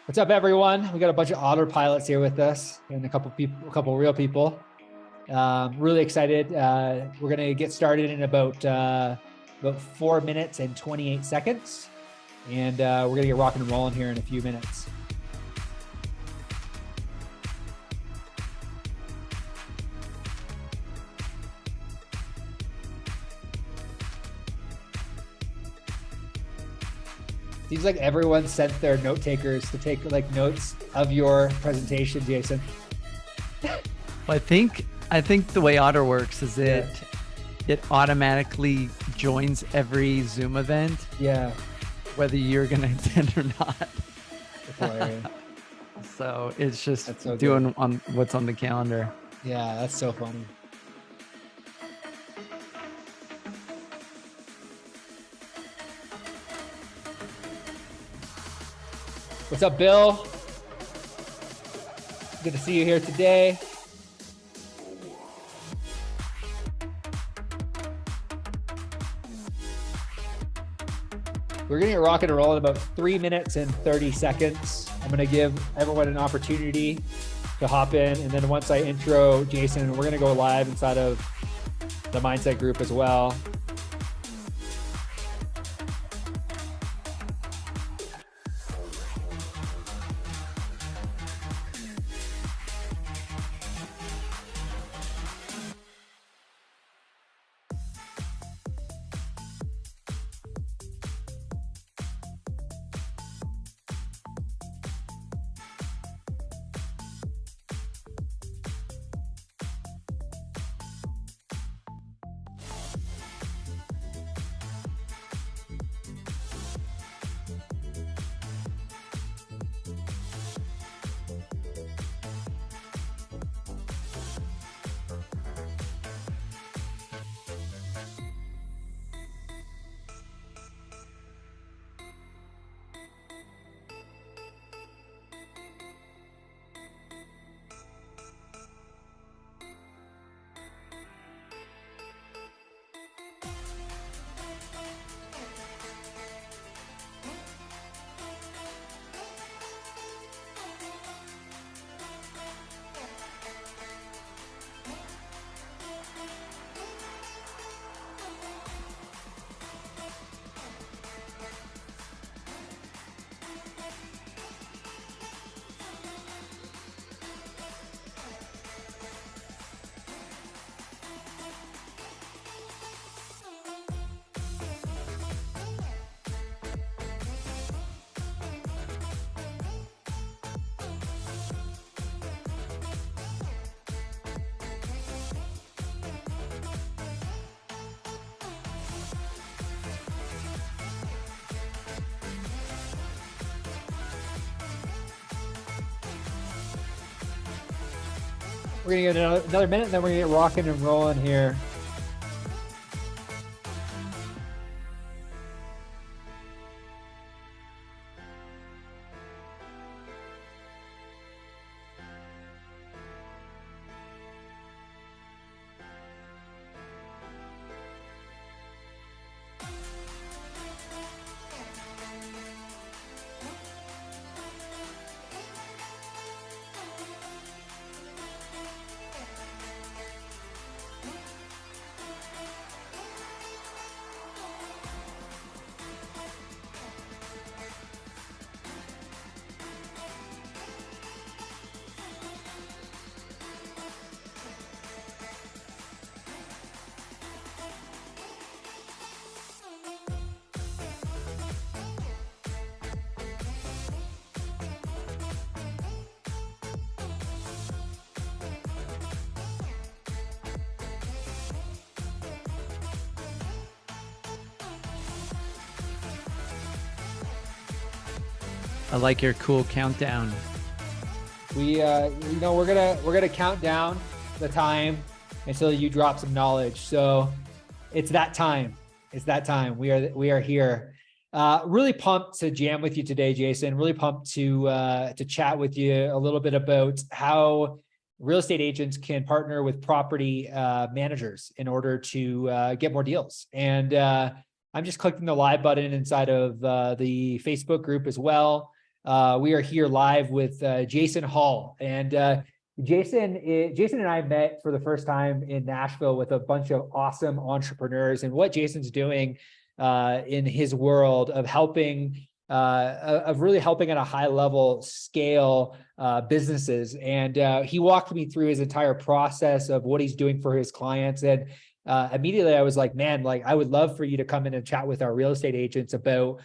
What's up, everyone? We got a bunch of autopilots here with us and a couple people, a couple real people. Really excited. We're gonna get started in about 4 minutes and 28 seconds, and we're gonna get rocking and rolling here in a few minutes. Seems like everyone sent their note takers to take like notes of your presentation, Jason. Well, I think the way Otter works is it automatically joins every Zoom event. Yeah. Whether you're gonna attend or not. That's hilarious. So it's just so doing on what's on the calendar. Yeah, that's so funny. What's up, Bill? Good to see you here today. We're gonna get rocking and rolling in about 3 minutes and 30 seconds. I'm gonna give everyone an opportunity to hop in, and then once I intro Jason, we're gonna go live inside of the Mindset group as well. We're gonna get another minute, and then we're gonna get rocking and rolling here. I like your cool countdown. We're gonna count down the time until you drop some knowledge. So it's that time. It's that time. We are here. Really pumped to jam with you today, Jason. Really pumped to chat with you a little bit about how real estate agents can partner with property managers in order to get more deals. And I'm just clicking the live button inside of the Facebook group as well. We are here live with Jason Hall. And Jason and I met for the first time in Nashville with a bunch of awesome entrepreneurs. And what Jason's doing in his world of helping, of really helping at a high level scale businesses. And he walked me through his entire process of what he's doing for his clients. And immediately I was like, man, like I would love for you to come in and chat with our real estate agents about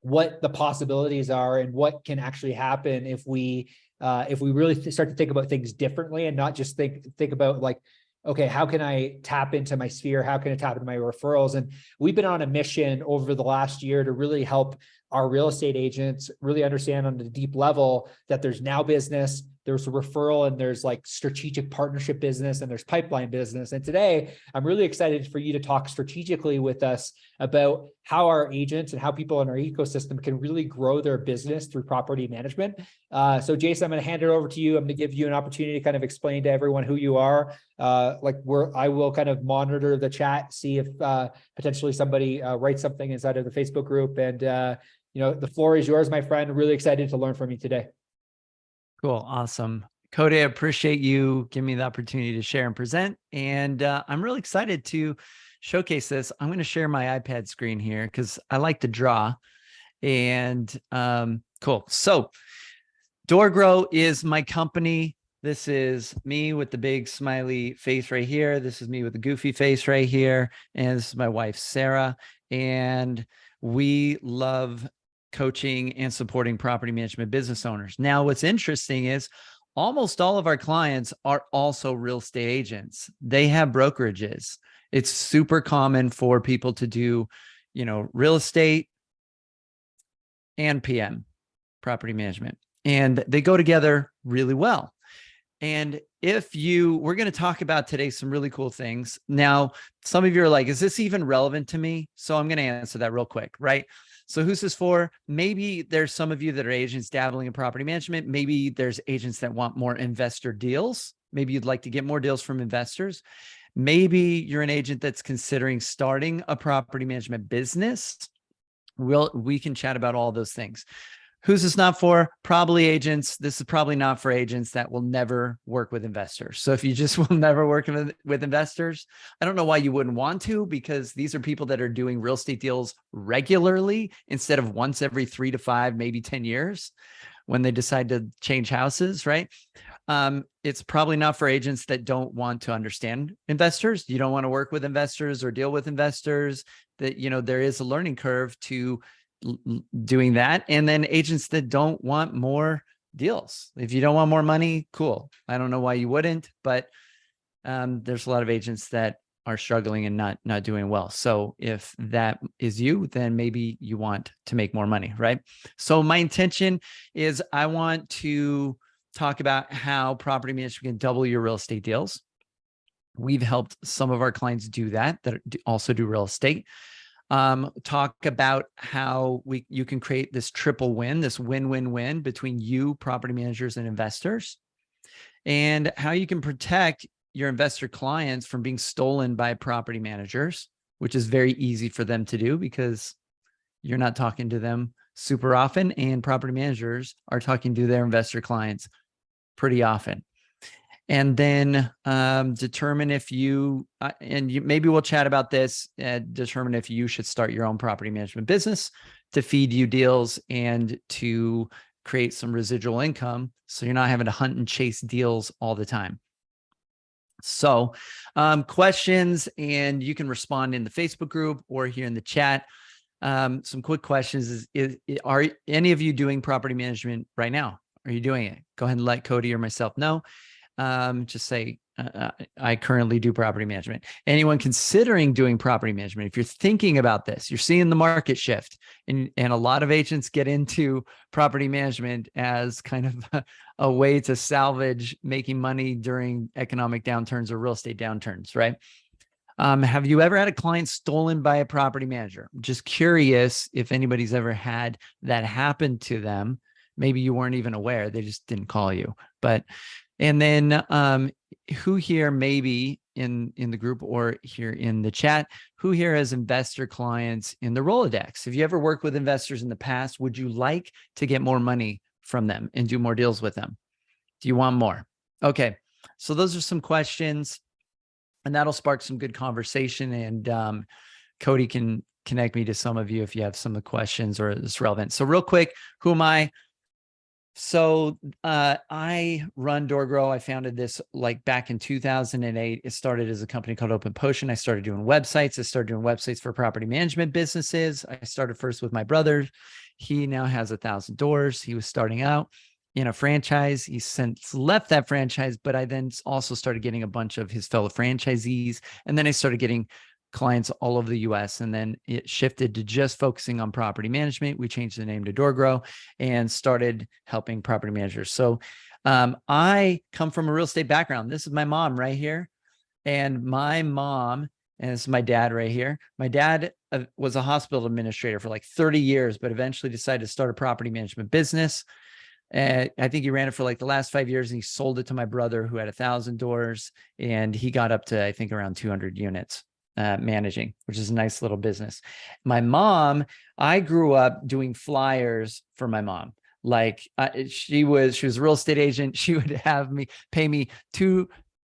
what the possibilities are and what can actually happen if we really start to think about things differently and not just think about like, okay, how can I tap into my sphere? How can I tap into my referrals? And we've been on a mission over the last year to really help our real estate agents really understand on the deep level that there's now business, there's a referral, and there's like strategic partnership business, and there's pipeline business. And today, I'm really excited for you to talk strategically with us about how our agents and how people in our ecosystem can really grow their business through property management. So Jason, I'm going to hand it over to you. I'm going to give you an opportunity to kind of explain to everyone who you are. I will kind of monitor the chat, see if potentially somebody writes something inside of the Facebook group. And the floor is yours, my friend. Really excited to learn from you today. Cool. Awesome. Cody, I appreciate you giving me the opportunity to share and present. And I'm really excited to showcase this. I'm going to share my iPad screen here because I like to draw. And cool. So DoorGrow is my company. This is me with the big smiley face right here. This is me with the goofy face right here. And this is my wife, Sarah. And we love coaching and supporting property management business owners. Now, what's interesting is almost all of our clients are also real estate agents. They have brokerages. It's super common for people to do, real estate and PM, property management, and they go together really well. And we're going to talk about today some really cool things. Now, some of you are like, is this even relevant to me? So I'm going to answer that real quick, right? So who's this for? Maybe there's some of you that are agents dabbling in property management. Maybe there's agents that want more investor deals. Maybe you'd like to get more deals from investors. Maybe you're an agent that's considering starting a property management business. We can chat about all those things. Who's this not for? Probably agents. This is probably not for agents that will never work with investors. So if you just will never work with investors, I don't know why you wouldn't want to, because these are people that are doing real estate deals regularly instead of once every 3 to 5, maybe 10 years when they decide to change houses, right? It's probably not for agents that don't want to understand investors. You don't want to work with investors or deal with investors. That, there is a learning curve to doing that. And then agents that don't want more deals. If you don't want more money, cool. I don't know why you wouldn't, but there's a lot of agents that are struggling and not doing well. So if that is you, then maybe you want to make more money, right? So my intention is I want to talk about how property management can double your real estate deals. We've helped some of our clients do that also do real estate. Talk about how you can create this triple win, this win-win-win between you, property managers, and investors, and how you can protect your investor clients from being stolen by property managers, which is very easy for them to do because you're not talking to them super often, and property managers are talking to their investor clients pretty often. And then determine if maybe we'll chat about this, determine if you should start your own property management business to feed you deals and to create some residual income so you're not having to hunt and chase deals all the time. So questions, and you can respond in the Facebook group or here in the chat. Some quick questions are any of you doing property management right now? Are you doing it? Go ahead and let Cody or myself know. Just say, I currently do property management. Anyone considering doing property management, if you're thinking about this, you're seeing the market shift, and a lot of agents get into property management as kind of a way to salvage making money during economic downturns or real estate downturns, right? Have you ever had a client stolen by a property manager? I'm just curious if anybody's ever had that happen to them. Maybe you weren't even aware, they just didn't call you. And then who here maybe in the group or here in the chat, who here has investor clients in the Rolodex? Have you ever worked with investors in the past? Would you like to get more money from them and do more deals with them? Do you want more? Okay, so those are some questions, and that'll spark some good conversation. And Cody can connect me to some of you if you have some of the questions or it's relevant. So real quick, who am I? So I run DoorGrow. I founded this like back in 2008. It started as a company called Open Potion. I started doing websites. I started doing websites for property management businesses. I started first with my brother. He now has 1,000 doors. He was starting out in a franchise. He's since left that franchise, but I then also started getting a bunch of his fellow franchisees. And then I started getting clients all over the US. And then it shifted to just focusing on property management. We changed the name to DoorGrow and started helping property managers. So I come from a real estate background. This is my mom right here. And my mom, and this is my dad right here. My dad was a hospital administrator for like 30 years, but eventually decided to start a property management business. And I think he ran it for like the last 5 years, and he sold it to my brother who had 1,000 doors, and he got up to, I think, around 200 units. Managing, which is a nice little business. My mom, I grew up doing flyers for my mom. Like she was a real estate agent. She would have me pay me two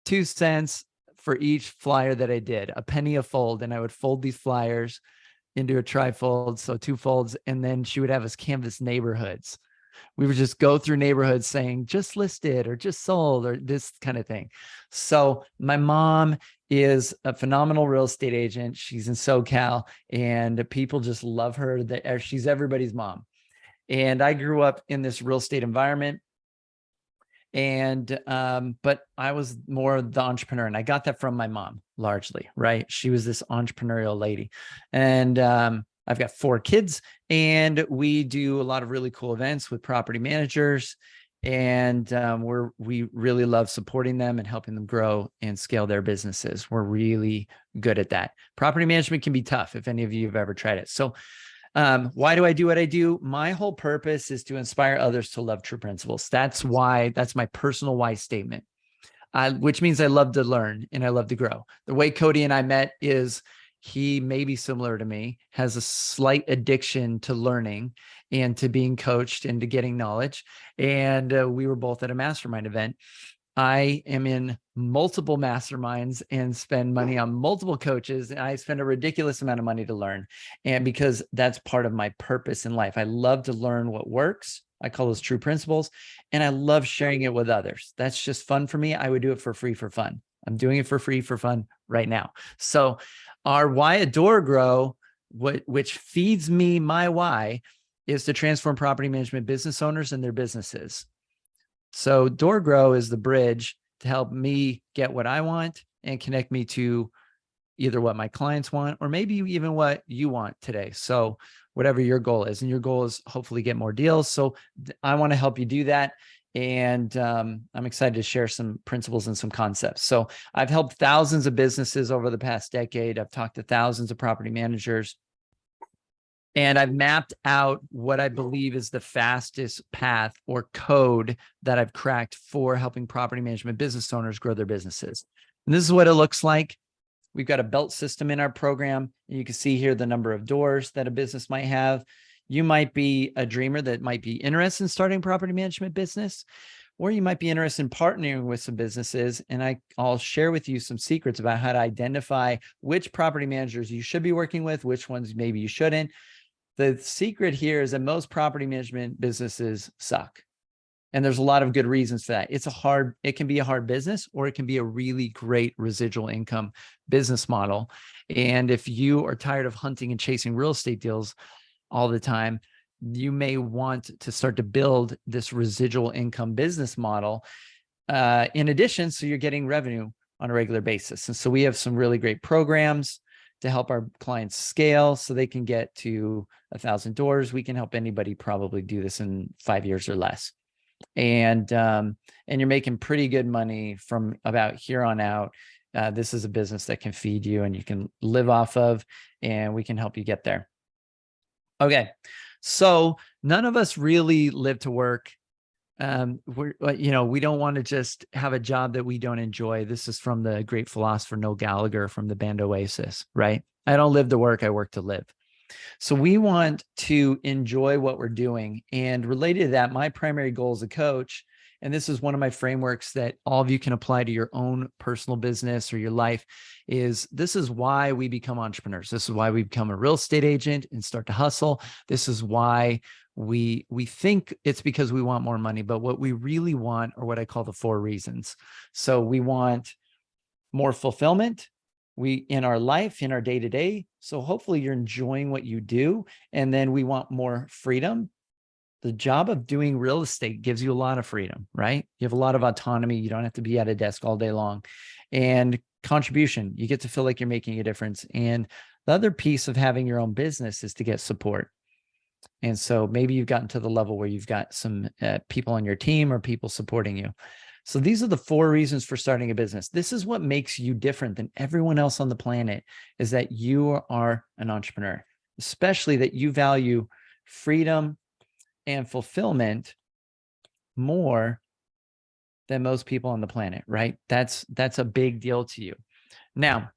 cents for each flyer that I did, a penny a fold, and I would fold these flyers into a trifold, so 2 folds, and then she would have us canvass neighborhoods. We would just go through neighborhoods saying just listed or just sold or this kind of thing. So my mom is a phenomenal real estate agent. She's in SoCal, and people just love her. She's everybody's mom. And I grew up in this real estate environment. And but I was more the entrepreneur, and I got that from my mom largely, right? She was this entrepreneurial lady. And I've got 4 kids, and we do a lot of really cool events with property managers, and we really love supporting them and helping them grow and scale their businesses. We're really good at that. Property management can be tough if any of you have ever tried it. So why do I do what I do? My whole purpose is to inspire others to love true principles. That's my personal why statement, which means I love to learn and I love to grow. The way Cody and I met is he may be similar to me, has a slight addiction to learning and to being coached and to getting knowledge. And we were both at a mastermind event. I am in multiple masterminds and spend money on multiple coaches. And I spend a ridiculous amount of money to learn. And because that's part of my purpose in life, I love to learn what works. I call those true principles. And I love sharing it with others. That's just fun for me. I would do it for free for fun. I'm doing it for free for fun right now. So our why at DoorGrow, which feeds me my why, is to transform property management business owners and their businesses. So DoorGrow is the bridge to help me get what I want and connect me to either what my clients want or maybe even what you want today. So whatever your goal is, and your goal is hopefully get more deals. So I want to help you do that. And I'm excited to share some principles and some concepts. So I've helped thousands of businesses over the past decade. I've talked to thousands of property managers, and I've mapped out what I believe is the fastest path or code that I've cracked for helping property management business owners grow their businesses. And this is what it looks like. We've got a belt system in our program. And you can see here the number of doors that a business might have. You might be a dreamer that might be interested in starting a property management business, or you might be interested in partnering with some businesses. And I'll share with you some secrets about how to identify which property managers you should be working with, which ones maybe you shouldn't. The secret here is that most property management businesses suck. And there's a lot of good reasons for that. It can be a hard business, or it can be a really great residual income business model. And if you are tired of hunting and chasing real estate deals all the time, you may want to start to build this residual income business model in addition, so you're getting revenue on a regular basis. And so we have some really great programs to help our clients scale so they can get to 1,000 doors. We can help anybody probably do this in 5 years or less. And you're making pretty good money from about here on out. This is a business that can feed you and you can live off of, and we can help you get there. Okay, so none of us really live to work. we don't want to just have a job that we don't enjoy. This is from the great philosopher Noel Gallagher from the band Oasis, right? I don't live to work, I work to live. So we want to enjoy what we're doing. And related to that, my primary goal as a coach, and this is one of my frameworks that all of you can apply to your own personal business or your life, is this is why we become entrepreneurs. This is why we become a real estate agent and start to hustle. This is why we think it's because we want more money, but what we really want are what I call the 4 reasons. So we want more fulfillment in our life, in our day-to-day. So hopefully you're enjoying what you do. And then we want more freedom. The job of doing real estate gives you a lot of freedom, right? You have a lot of autonomy. You don't have to be at a desk all day long. And contribution, you get to feel like you're making a difference. And the other piece of having your own business is to get support. And so maybe you've gotten to the level where you've got some people on your team or people supporting you. So these are the 4 reasons for starting a business. This is what makes you different than everyone else on the planet, is that you are an entrepreneur, especially that you value freedom and fulfillment more than most people on the planet, right? That's a big deal to you. Now,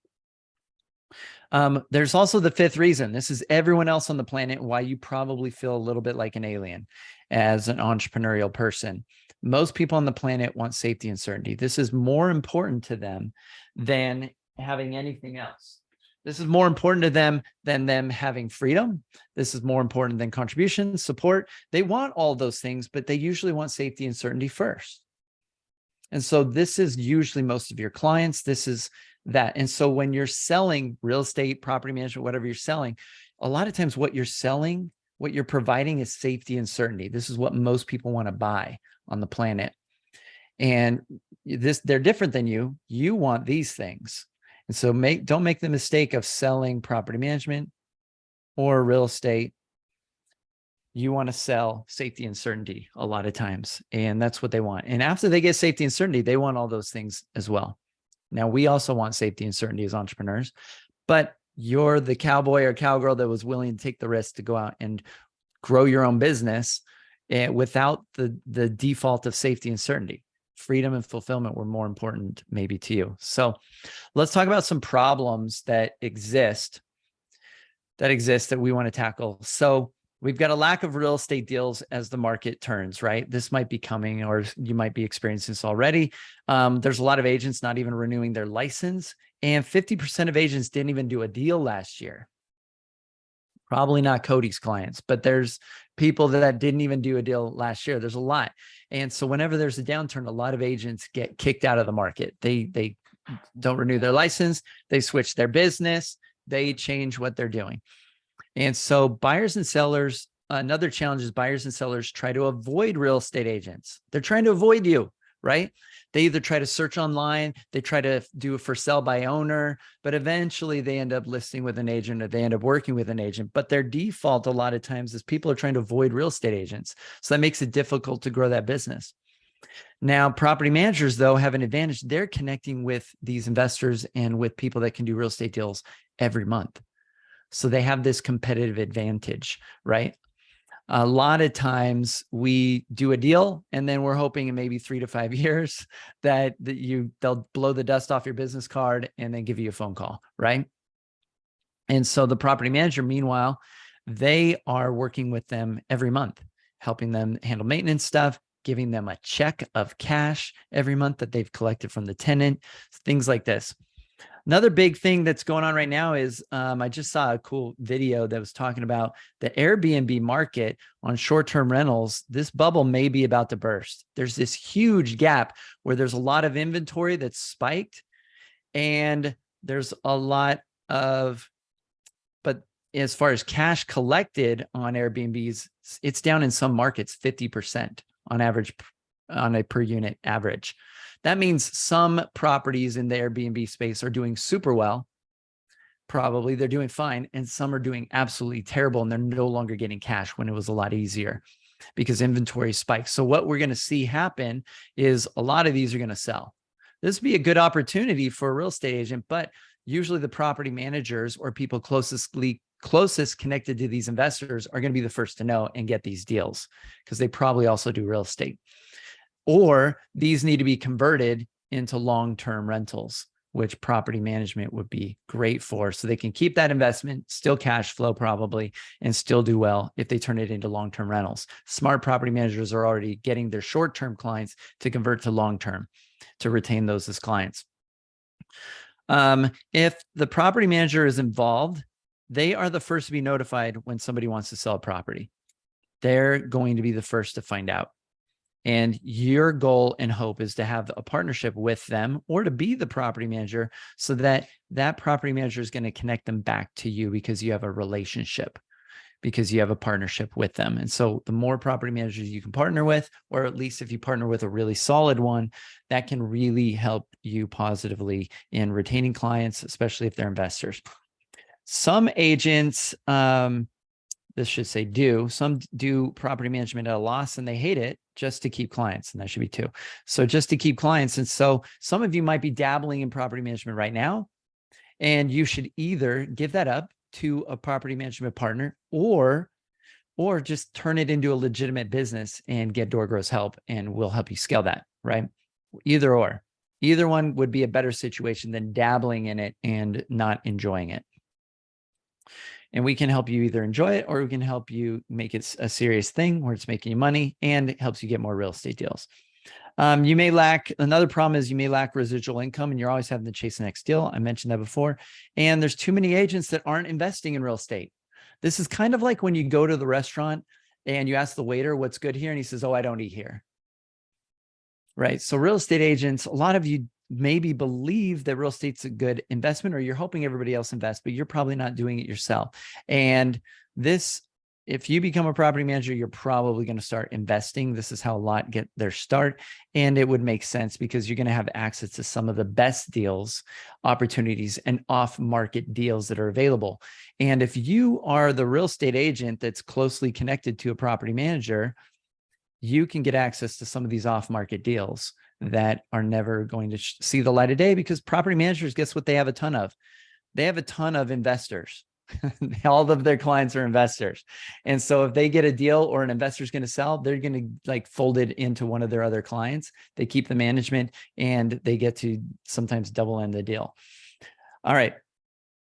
there's also the 5th reason. This is everyone else on the planet, why you probably feel a little bit like an alien as an entrepreneurial person. Most people on the planet want safety and certainty. This is more important to them than having anything else. This is more important to them than them having freedom. This is more important than contribution, support. They want all those things, but they usually want safety and certainty first. And so this is usually most of your clients. This is that. And so when you're selling real estate, property management, whatever you're selling, a lot of times what you're selling, what you're providing is safety and certainty. This is what most people want to buy on the planet. And they're different than you. You want these things. And so don't make the mistake of selling property management or real estate. You want to sell safety and certainty a lot of times. And that's what they want. And after they get safety and certainty, they want all those things as well. Now, we also want safety and certainty as entrepreneurs, but you're the cowboy or cowgirl that was willing to take the risk to go out and grow your own business without the default of safety and certainty. Freedom and fulfillment were more important maybe to you. So let's talk about some problems that exist that we want to tackle. So we've got a lack of real estate deals as the market turns, right? This might be coming, or you might be experiencing this already. There's a lot of agents not even renewing their license, and 50% of agents didn't even do a deal last year. Probably not Cody's clients, but there's people that didn't even do a deal last year. There's a lot. And so whenever there's a downturn, a lot of agents get kicked out of the market. They don't renew their license. They switch their business. They change what they're doing. And so buyers and sellers, another challenge is buyers and sellers try to avoid real estate agents. They're trying to avoid you, right? They either try to search online, they try to do a for sale by owner, but eventually they end up listing with an agent or they end up working with an agent. But their default a lot of times is people are trying to avoid real estate agents. So that makes it difficult to grow that business. Now, property managers, though, have an advantage. They're connecting with these investors and with people that can do real estate deals every month. So they have this competitive advantage, right? A lot of times we do a deal and then we're hoping in maybe 3 to 5 years that they'll blow the dust off your business card and then give you a phone call, right? And so the property manager, meanwhile, they are working with them every month, helping them handle maintenance stuff, giving them a check of cash every month that they've collected from the tenant, things like this. Another big thing that's going on right now is I just saw a cool video that was talking about the Airbnb market on short-term rentals. This bubble may be about to burst. There's this huge gap where there's a lot of inventory that's spiked and there's a lot of, but as far as cash collected on Airbnbs, it's down in some markets 50% on average, on a per unit average. That means some properties in the Airbnb space are doing super well. Probably they're doing fine. And some are doing absolutely terrible and they're no longer getting cash when it was a lot easier because inventory spikes. So what we're going to see happen is a lot of these are going to sell. This would be a good opportunity for a real estate agent, but usually the property managers or people closest connected to these investors are going to be the first to know and get these deals because they probably also do real estate. or these need to be converted into long-term rentals, which property management would be great for. So they can keep that investment, still cash flow probably, and still do well if they turn it into long-term rentals. Smart property managers are already getting their short-term clients to convert to long-term to retain those as clients. If the property manager is involved, they are the first to be notified when somebody wants to sell a property. They're going to be the first to find out. And your goal and hope is to have a partnership with them or to be the property manager so that that property manager is going to connect them back to you because you have a relationship, because you have a partnership with them. And so the more property managers you can partner with, or at least if you partner with a really solid one, that can really help you positively in retaining clients, especially if they're investors. Some agents, this should say some do property management at a loss and they hate it just to keep clients. And that should be 2. So just to keep clients. And so some of you might be dabbling in property management right now, and you should either give that up to a property management partner or just turn it into a legitimate business and get DoorGrow's help, and we'll help you scale that, right? Either one would be a better situation than dabbling in it and not enjoying it. And we can help you either enjoy it, or we can help you make it a serious thing where it's making you money and it helps you get more real estate deals. You may lack, another problem is you may lack residual income and you're always having to chase the next deal. I mentioned that before. And there's too many agents that aren't investing in real estate. This is kind of like when you go to the restaurant and you ask the waiter, what's good here? And he says, oh, I don't eat here. Right. So real estate agents, a lot of you maybe believe that real estate's a good investment, or you're hoping everybody else invests, but you're probably not doing it yourself. And this, if you become a property manager, you're probably going to start investing. This is how a lot get their start. And it would make sense because you're going to have access to some of the best deals, opportunities, and off-market deals that are available. And if you are the real estate agent that's closely connected to a property manager, you can get access to some of these off-market deals that are never going to see the light of day, because property managers, guess what they have a ton of? They have a ton of investors. All of their clients are investors. And so if they get a deal or an investor is going to sell, they're going to like fold it into one of their other clients. They keep the management and they get to sometimes double end the deal. All right.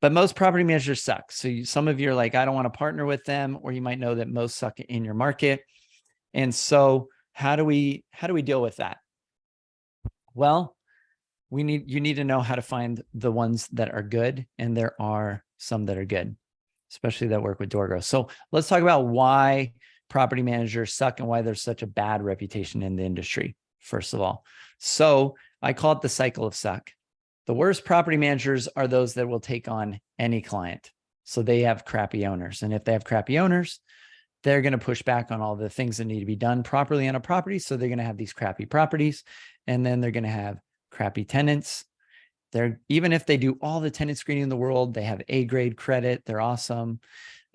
But most property managers suck. So some of you are like, I don't want to partner with them, or you might know that most suck in your market. And so how do we deal with that? Well, you need to know how to find the ones that are good. And there are some that are good, especially that work with DoorGrow. So let's talk about why property managers suck and why there's such a bad reputation in the industry, first of all. So I call it the cycle of suck. The worst property managers are those that will take on any client. So they have crappy owners. And if they have crappy owners, they're going to push back on all the things that need to be done properly on a property. So they're going to have these crappy properties, and then they're going to have crappy tenants. Even if they do all the tenant screening in the world, they have A-grade credit, they're awesome.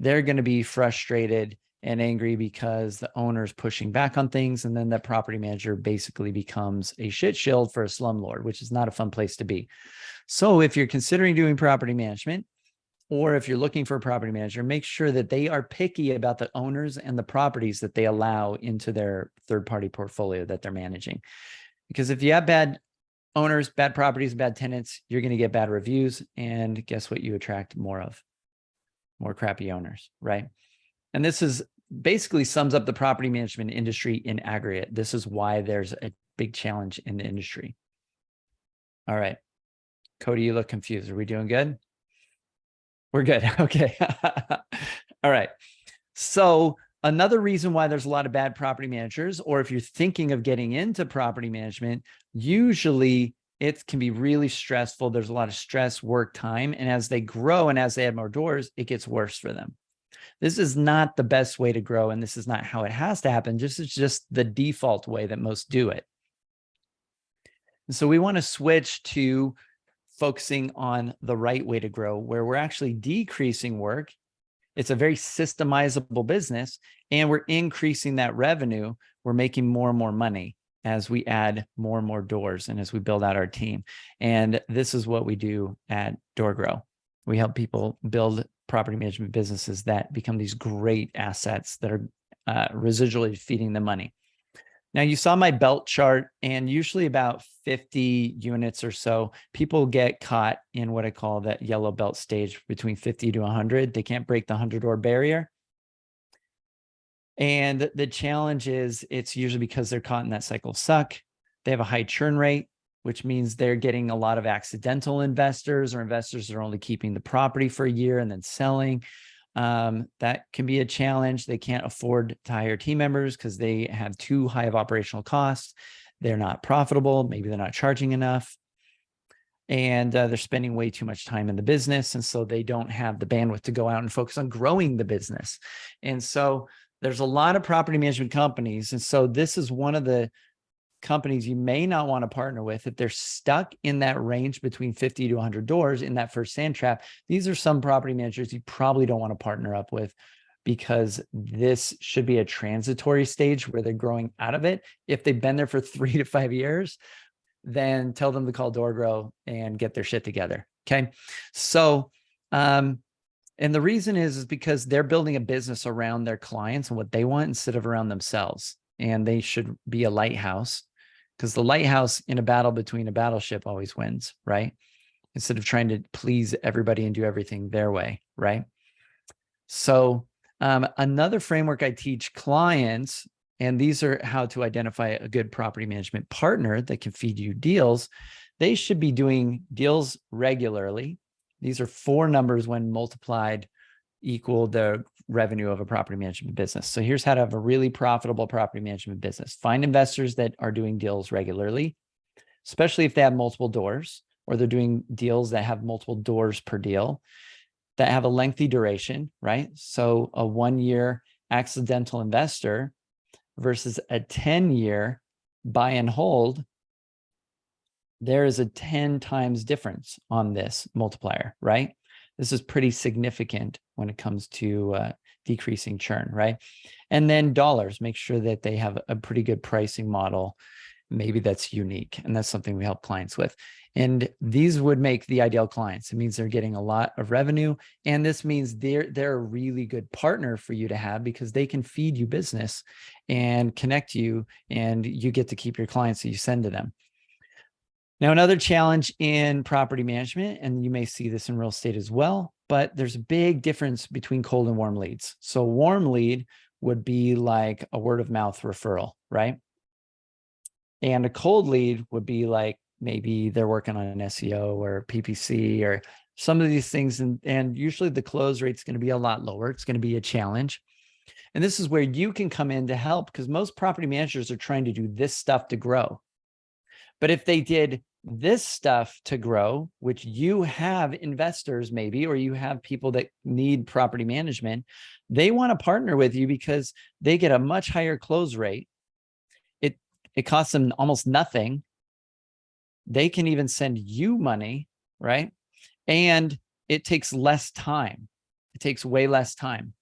They're going to be frustrated and angry because the owner's pushing back on things. And then that property manager basically becomes a shit shield for a slumlord, which is not a fun place to be. So if you're considering doing property management, or if you're looking for a property manager, make sure that they are picky about the owners and the properties that they allow into their third-party portfolio that they're managing. Because if you have bad owners, bad properties, bad tenants, you're going to get bad reviews. And guess what you attract more of? More crappy owners, right? And this is basically sums up the property management industry in aggregate. This is why there's a big challenge in the industry. All right. Cody, you look confused. Are we doing good? We're good. Okay. All right. So another reason why there's a lot of bad property managers, or if you're thinking of getting into property management, usually it can be really stressful. There's a lot of stress, work, time. And as they grow and as they add more doors, it gets worse for them. This is not the best way to grow. And this is not how it has to happen. It's just the default way that most do it. And so we want to switch to focusing on the right way to grow, where we're actually decreasing work. It's a very systemizable business, and we're increasing that revenue. We're making more and more money as we add more and more doors and as we build out our team. And this is what we do at DoorGrow. We help people build property management businesses that become these great assets that are residually feeding them money. Now you saw my belt chart, and usually about 50 units or so, people get caught in what I call that yellow belt stage between 50 to 100. They can't break the 100 door barrier. And the challenge is it's usually because they're caught in that cycle of suck. They have a high churn rate, which means they're getting a lot of accidental investors, or investors that are only keeping the property for a year and then selling. That can be a challenge. They can't afford to hire team members because they have too high of operational costs. They're not profitable. Maybe they're not charging enough. And they're spending way too much time in the business. And so they don't have the bandwidth to go out and focus on growing the business. And so there's a lot of property management companies. And so this is one of the companies you may not want to partner with if they're stuck in that range between 50 to 100 doors in that first sand trap. These are some property managers you probably don't want to partner up with, because this should be a transitory stage where they're growing out of it. If they've been there for 3 to 5 years, then tell them to call DoorGrow and get their shit together. Okay. So, and the reason is because they're building a business around their clients and what they want instead of around themselves. And they should be a lighthouse, because the lighthouse in a battle between a battleship always wins, right? Instead of trying to please everybody and do everything their way, right? So another framework I teach clients, and these are how to identify a good property management partner that can feed you deals. They should be doing deals regularly. These are 4 numbers when multiplied equal the revenue of a property management business. So here's how to have a really profitable property management business. Find investors that are doing deals regularly, especially if they have multiple doors, or they're doing deals that have multiple doors per deal, that have a lengthy duration, right? So a 1-year accidental investor versus a 10-year buy and hold, there is a 10 times difference on this multiplier, right? This is pretty significant when it comes to decreasing churn, right? And then dollars, make sure that they have a pretty good pricing model. Maybe that's unique, and that's something we help clients with. And these would make the ideal clients. It means they're getting a lot of revenue, and this means they're a really good partner for you to have, because they can feed you business and connect you, and you get to keep your clients that you send to them. Now, another challenge in property management, and you may see this in real estate as well, but there's a big difference between cold and warm leads. So warm lead would be like a word of mouth referral, right? And a cold lead would be like, maybe they're working on an SEO or PPC or some of these things. And usually the close rate is going to be a lot lower. It's going to be a challenge. And this is where you can come in to help, because most property managers are trying to do this stuff to grow. But if they did this stuff to grow, which you have investors maybe, or you have people that need property management, they want to partner with you because they get a much higher close rate. It costs them almost nothing. They can even send you money, right? And it takes less time. It takes way less time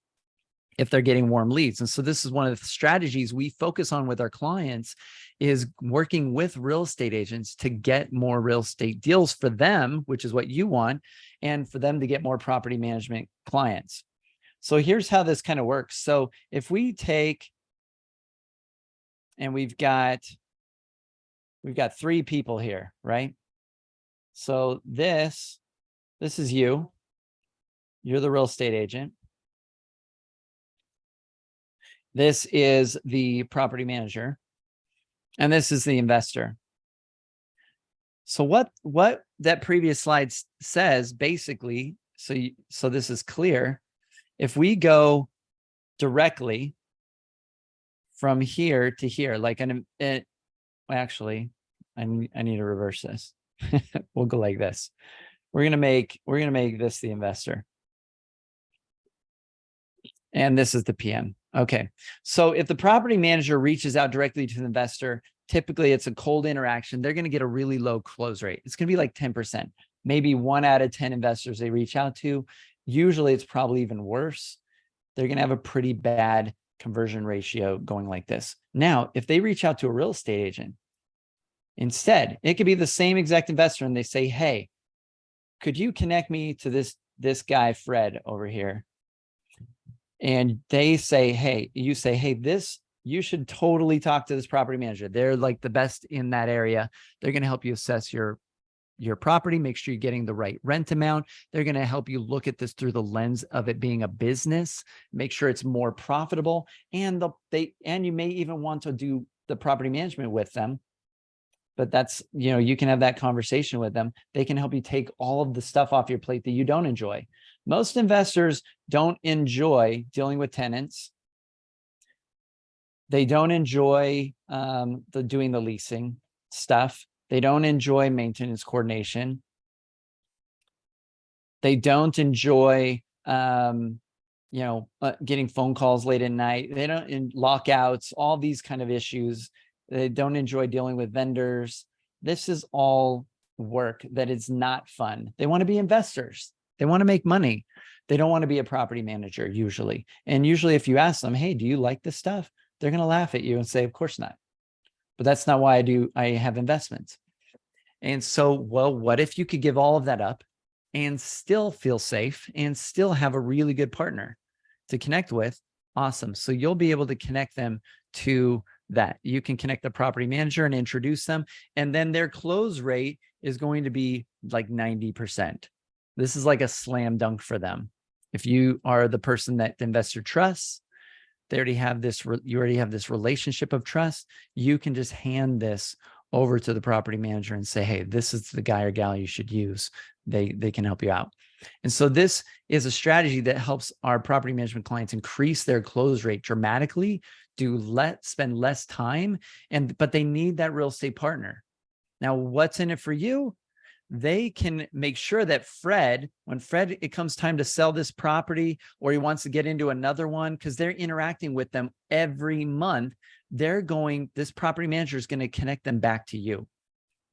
if they're getting warm leads. And so this is one of the strategies we focus on with our clients, is working with real estate agents to get more real estate deals for them, which is what you want, and for them to get more property management clients. So here's how this kind of works. So if we take, and we've got 3 people here, right? So this is you. You're the real estate agent. This is the property manager, and this is the investor. So what that previous slide says basically, so this is clear. If we go directly from here to here, like actually, I need to reverse this. We'll go like this. We're gonna make this the investor, and this is the PM. Okay, so if the property manager reaches out directly to the investor, typically it's a cold interaction. They're going to get a really low close rate. It's going to be like 10%, maybe 1 out of 10 investors they reach out to. Usually it's probably even worse. They're going to have a pretty bad conversion ratio going like this. Now, if they reach out to a real estate agent, instead, it could be the same exact investor, and they say, hey, could you connect me to this guy, Fred, over here? And they say, hey, you say, hey, you should totally talk to this property manager. They're like the best in that area. They're going to help you assess your property, make sure you're getting the right rent amount. They're going to help you look at this through the lens of it being a business, make sure it's more profitable. And you may even want to do the property management with them. But that's, you can have that conversation with them. They can help you take all of the stuff off your plate that you don't enjoy. Most investors don't enjoy dealing with tenants. They don't enjoy doing the leasing stuff. They don't enjoy maintenance coordination. They don't enjoy, getting phone calls late at night. They don't in lockouts, all these kind of issues. They don't enjoy dealing with vendors. This is all work that is not fun. They want to be investors. They want to make money. They don't want to be a property manager usually. And usually if you ask them, hey, do you like this stuff? They're going to laugh at you and say, of course not. But that's not why I have investments. And so, well, what if you could give all of that up and still feel safe and still have a really good partner to connect with? Awesome. So you'll be able to connect them to that. You can connect the property manager and introduce them. And then their close rate is going to be like 90%. This is like a slam dunk for them. If you are the person that the investor trusts, you already have this relationship of trust. You can just hand this over to the property manager and say, hey, this is the guy or gal you should use. They can help you out. And so this is a strategy that helps our property management clients increase their close rate dramatically, spend less time, but they need that real estate partner. Now, what's in it for you? They can make sure that when it comes time to sell this property or he wants to get into another one, because they're interacting with them every month, this property manager is going to connect them back to you.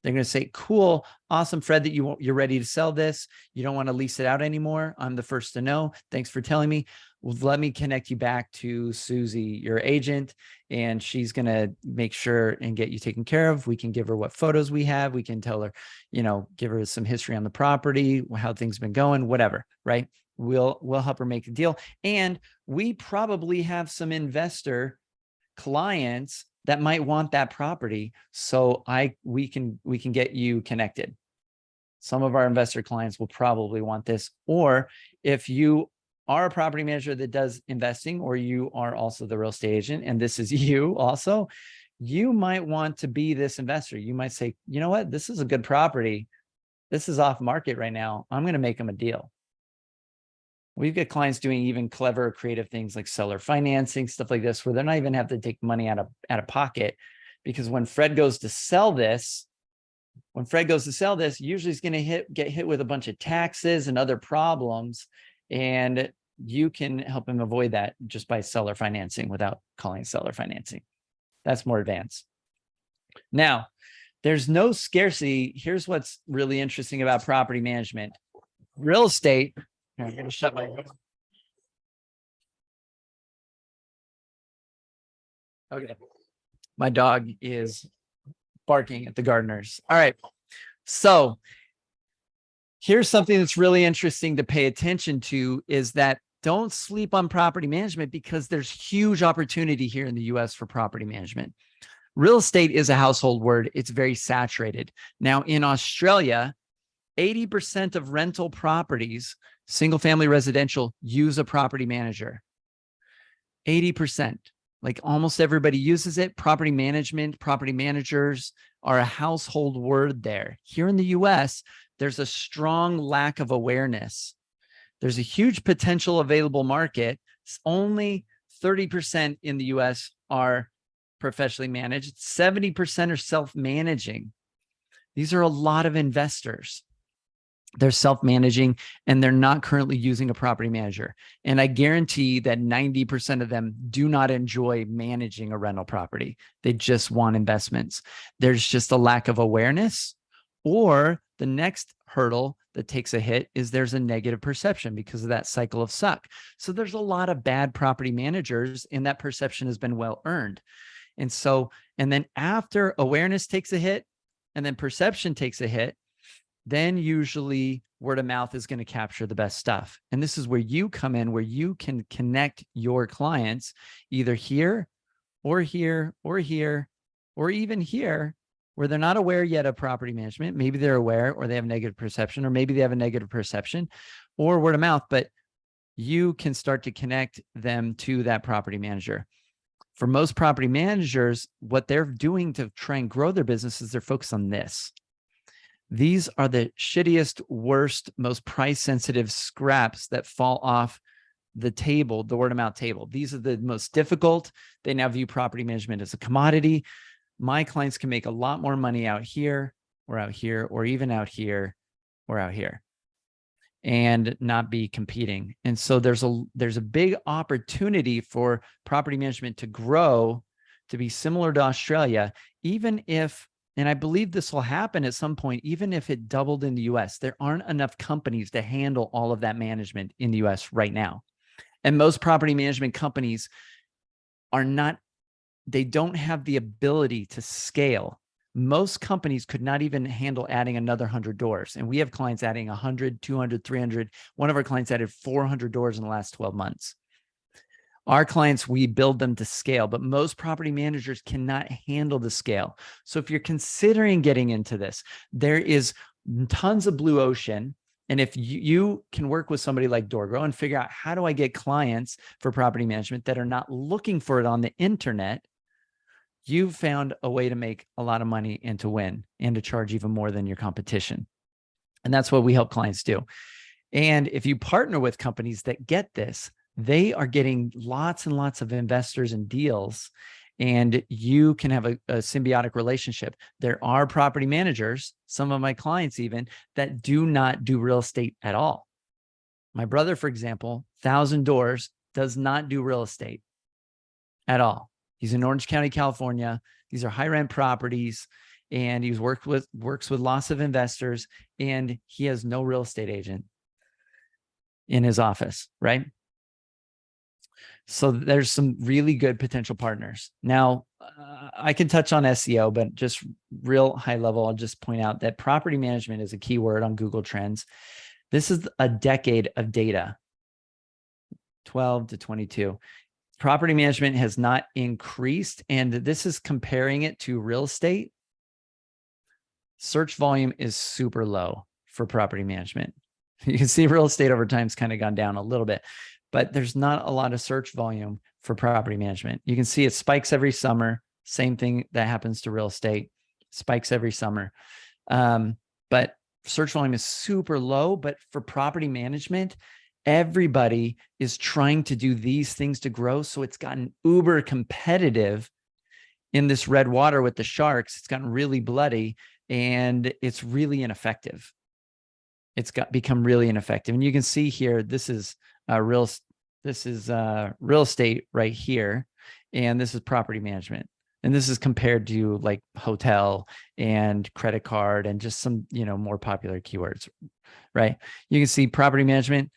They're going to say, cool, awesome, Fred, that you're ready to sell this. You don't want to lease it out anymore. I'm the first to know. Thanks for telling me. Well, let me connect you back to Susie, your agent, and she's going to make sure and get you taken care of. We can give her what photos we have. We can tell her, give her some history on the property, how things been going, whatever, right? We'll help her make a deal. And we probably have some investor clients that might want that property. So we can get you connected. Some of our investor clients will probably want this. Or if you are a property manager that does investing, or you are also the real estate agent, and this is you also, you might want to be this investor. You might say, you know what, this is a good property. This is off market right now. I'm going to make them a deal. We've got clients doing even clever, creative things like seller financing, stuff like this, where they're not even have to take money out of pocket, because when Fred goes to sell this, usually he's going to get hit with a bunch of taxes and other problems, and you can help him avoid that just by seller financing without calling it seller financing. That's more advanced. Now, there's no scarcity. Here's what's really interesting about property management. Real estate. I'm going to shut my door. Okay. My dog is barking at the gardeners. All right. So here's something that's really interesting to pay attention to, is that don't sleep on property management, because there's huge opportunity here in the US for property management. Real estate is a household word. It's very saturated. Now in Australia, 80% of rental properties, single family residential, use a property manager. 80%, like almost everybody uses it. Property management, property managers are a household word there. Here in the US, there's a strong lack of awareness. There's a huge potential available market. Only 30% in the US are professionally managed. 70% are self-managing. These are a lot of investors. They're self-managing and they're not currently using a property manager. And I guarantee that 90% of them do not enjoy managing a rental property. They just want investments. There's just a lack of awareness, or the next hurdle that takes a hit is there's a negative perception because of that cycle of suck. So there's a lot of bad property managers, and that perception has been well earned. And then after awareness takes a hit and then perception takes a hit, then usually word of mouth is going to capture the best stuff. And this is where you come in, where you can connect your clients either here or here, or here, or even here, where they're not aware yet of property management. Maybe they're aware, or they have negative perception, or maybe they have a negative perception, or word of mouth, but you can start to connect them to that property manager. For most property managers, what they're doing to try and grow their business is they're focused on this. These are the shittiest, worst, most price sensitive scraps that fall off the table, the word of mouth table. These are the most difficult. They now view property management as a commodity. My clients can make a lot more money out here, or out here, or even out here, or out here, and not be competing. And so there's a big opportunity for property management to grow, to be similar to Australia, even if, and I believe this will happen at some point, even if it doubled in the US, there aren't enough companies to handle all of that management in the US right now. And most property management companies they don't have the ability to scale. Most companies could not even handle adding another 100 doors. And we have clients adding 100, 200, 300. One of our clients added 400 doors in the last 12 months. Our clients, we build them to scale, but most property managers cannot handle the scale. So if you're considering getting into this, there is tons of blue ocean. And if you can work with somebody like Dorgo and figure out, how do I get clients for property management that are not looking for it on the internet, you've found a way to make a lot of money and to win and to charge even more than your competition. And that's what we help clients do. And if you partner with companies that get this, they are getting lots and lots of investors and deals, and you can have a symbiotic relationship. There are property managers, some of my clients even, that do not do real estate at all. My brother, for example, 1,000 doors, does not do real estate at all. He's in Orange County, California. These are high rent properties, and he's works with lots of investors, and he has no real estate agent in his office, right? So there's some really good potential partners. Now, I can touch on SEO, but just real high level, I'll just point out that property management is a keyword on Google Trends. This is a decade of data, 12 to 22. Property management has not increased, and this is comparing it to real estate. Search volume is super low for property management. You can see real estate over time has kind of gone down a little bit, but there's not a lot of search volume for property management. You can see it spikes every summer. Same thing that happens to real estate, spikes every summer. But search volume is super low, but for property management, everybody is trying to do these things to grow. So it's gotten uber competitive in this red water with the sharks. It's gotten really bloody, and it's really ineffective. It's become really ineffective. And you can see here, this is real estate right here. And this is property management. And this is compared to like hotel and credit card and just some, more popular keywords, right? You can see property management,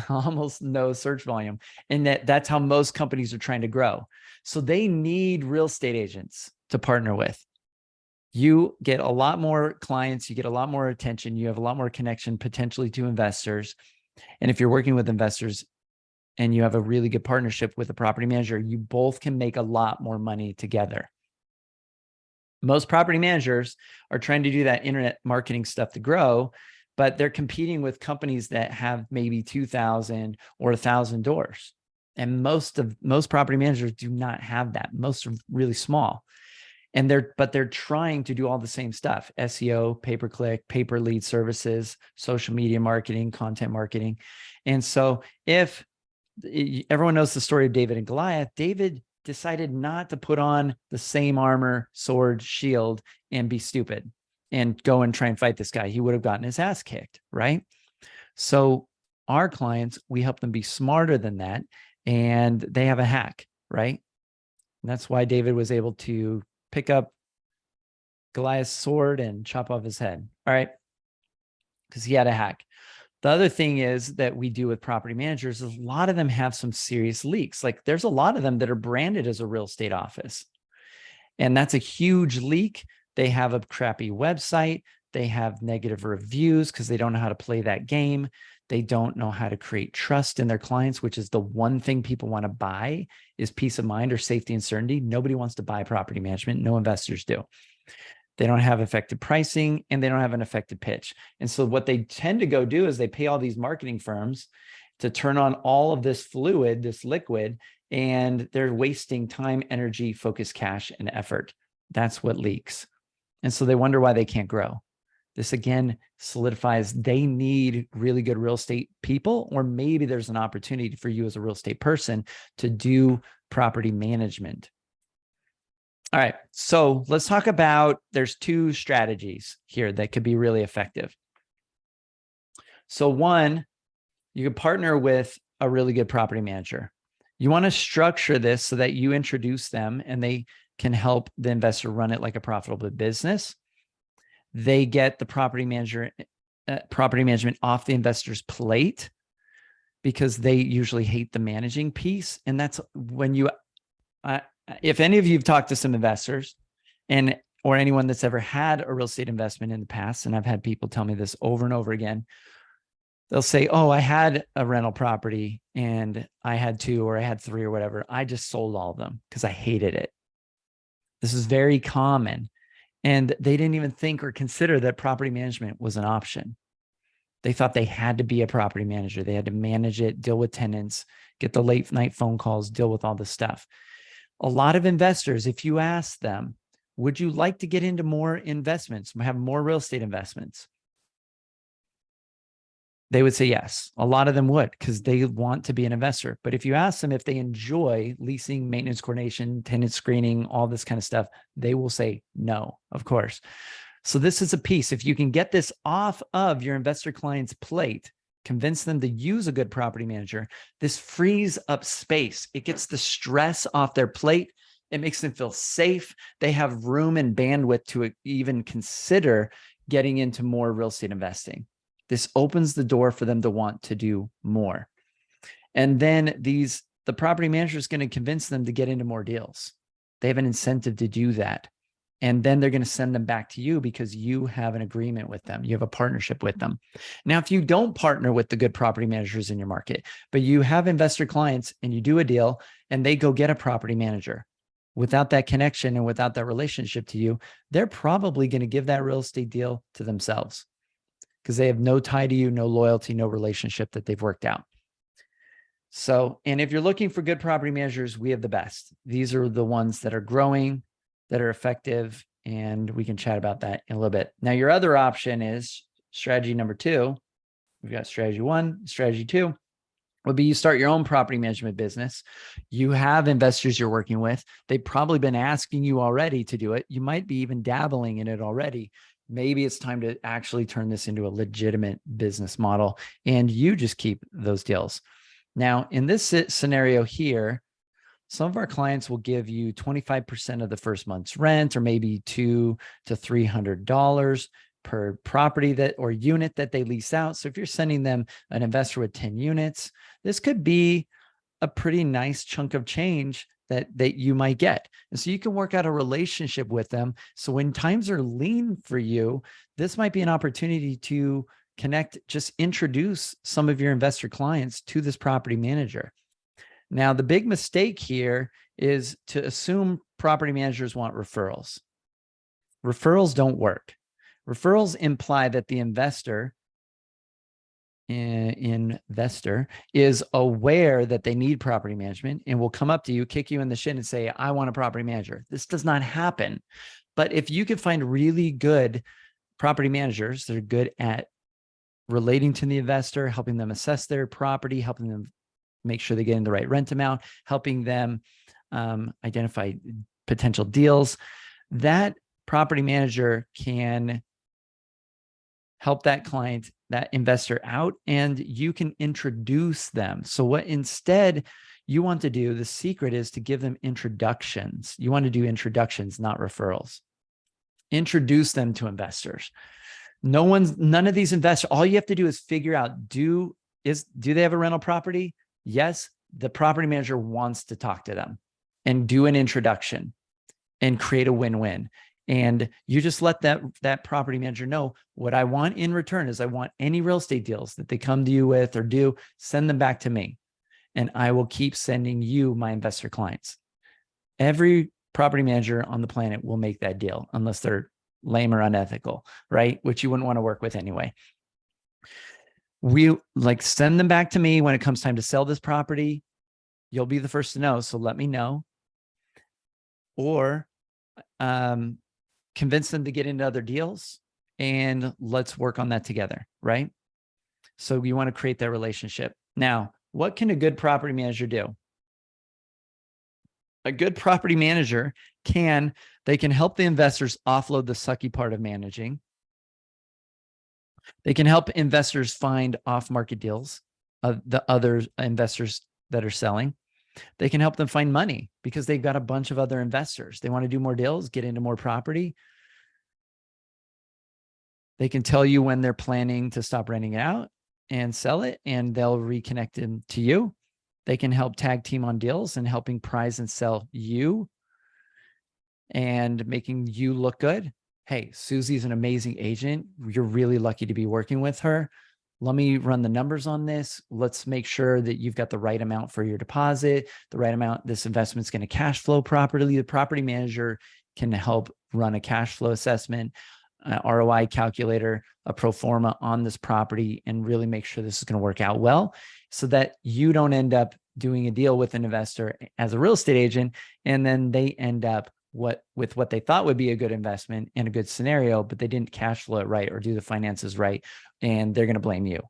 almost no search volume. And that's how most companies are trying to grow. So they need real estate agents to partner with. You get a lot more clients, you get a lot more attention, you have a lot more connection potentially to investors. And if you're working with investors and you have a really good partnership with a property manager, you both can make a lot more money together. Most property managers are trying to do that internet marketing stuff to grow, but they're competing with companies that have maybe 2,000 or 1,000 doors. And most property managers do not have that. Most are really small. And they're trying to do all the same stuff: SEO, pay-per-click, pay-per-lead services, social media marketing, content marketing. And so if everyone knows the story of David and Goliath, David decided not to put on the same armor, sword, shield, and be stupid and go and try and fight this guy. He would have gotten his ass kicked, right? So our clients, we help them be smarter than that, and they have a hack, right? And that's why David was able to pick up Goliath's sword and chop off his head. All right. Because he had a hack. The other thing is that we do with property managers is a lot of them have some serious leaks. Like there's a lot of them that are branded as a real estate office. And that's a huge leak. They have a crappy website. They have negative reviews because they don't know how to play that game. They don't know how to create trust in their clients, which is the one thing people want to buy, is peace of mind or safety and certainty. Nobody wants to buy property management. No investors do. They don't have effective pricing and they don't have an effective pitch. And so what they tend to go do is they pay all these marketing firms to turn on all of this fluid, this liquid, and they're wasting time, energy, focus, cash, and effort. That's what leaks. And so they wonder why they can't grow. This again solidifies they need really good real estate people, or maybe there's an opportunity for you as a real estate person to do property management. All right, so let's talk about, there's two strategies here that could be really effective. So one, you could partner with a really good property manager. You want to structure this so that you introduce them and they can help the investor run it like a profitable business. They get the property management off the investor's plate because they usually hate the managing piece. And that's when you, if any of you have talked to some investors or anyone that's ever had a real estate investment in the past, and I've had people tell me this over and over again, they'll say, oh, I had a rental property and I had 2 or I had 3 or whatever. I just sold all of them because I hated it. This is very common. And they didn't even think or consider that property management was an option. They thought they had to be a property manager. They had to manage it, deal with tenants, get the late night phone calls, deal with all this stuff. A lot of investors, if you ask them, would you like to get into more investments, have more real estate investments? They would say yes. A lot of them would, because they want to be an investor. But if you ask them if they enjoy leasing, maintenance coordination, tenant screening, all this kind of stuff, they will say no, of course. So this is a piece. If you can get this off of your investor client's plate, convince them to use a good property manager, this frees up space. It gets the stress off their plate. It makes them feel safe. They have room and bandwidth to even consider getting into more real estate investing. This opens the door for them to want to do more. And then the property manager is going to convince them to get into more deals. They have an incentive to do that. And then they're going to send them back to you because you have an agreement with them. You have a partnership with them. Now, if you don't partner with the good property managers in your market, but you have investor clients and you do a deal and they go get a property manager, without that connection and without that relationship to you, they're probably going to give that real estate deal to themselves, because they have no tie to you, no loyalty, no relationship that they've worked out. So, and if you're looking for good property managers, we have the best. These are the ones that are growing, that are effective, and we can chat about that in a little bit. Now, your other option is strategy number 2. We've got strategy 1, strategy 2 would be you start your own property management business. You have investors you're working with. They've probably been asking you already to do it. You might be even dabbling in it already. Maybe it's time to actually turn this into a legitimate business model and you just keep those deals. Now, in this scenario here, some of our clients will give you 25% of the first month's rent, or maybe $200 to $300 per property that or unit that they lease out. So if you're sending them an investor with 10 units, this could be a pretty nice chunk of change that you might get. And so you can work out a relationship with them. So when times are lean for you, this might be an opportunity to connect, just introduce some of your investor clients to this property manager. Now, the big mistake here is to assume property managers want referrals. Referrals don't work. Referrals imply that the investor is aware that they need property management and will come up to you, kick you in the shin and say, I want a property manager. This does not happen. But if you can find really good property managers that are good at relating to the investor, helping them assess their property, helping them make sure they're getting the right rent amount, helping them identify potential deals, that property manager can help that client, that investor out, and you can introduce them. So what instead you want to do, the secret is to give them introductions. You want to do introductions, not referrals. Introduce them to investors. None of these investors, all you have to do is figure out, do they have a rental property? Yes, the property manager wants to talk to them and do an introduction and create a win-win. And you just let that property manager know what I want in return is I want any real estate deals that they come to you with or do, send them back to me. And I will keep sending you my investor clients. Every property manager on the planet will make that deal unless they're lame or unethical, right? Which you wouldn't want to work with anyway. We like send them back to me when it comes time to sell this property. You'll be the first to know. So let me know. Or convince them to get into other deals and let's work on that together, right? So you want to create that relationship. Now, what can a good property manager do? A good property manager can help the investors offload the sucky part of managing. They can help investors find off-market deals of the other investors that are selling. They can help them find money because they've got a bunch of other investors. They want to do more deals, get into more property. They can tell you when they're planning to stop renting it out and sell it, and they'll reconnect them to you. They can help tag team on deals and helping price and sell you and making you look good. Hey, Susie's an amazing agent. You're really lucky to be working with her. Let me run the numbers on this. Let's make sure that you've got the right amount for your deposit, the right amount. This investment's going to cash flow properly. The property manager can help run a cash flow assessment, ROI calculator, a pro forma on this property, and really make sure this is going to work out well so that you don't end up doing a deal with an investor as a real estate agent, and then they end up with what they thought would be a good investment in a good scenario, but they didn't cash flow it right or do the finances right, and they're going to blame you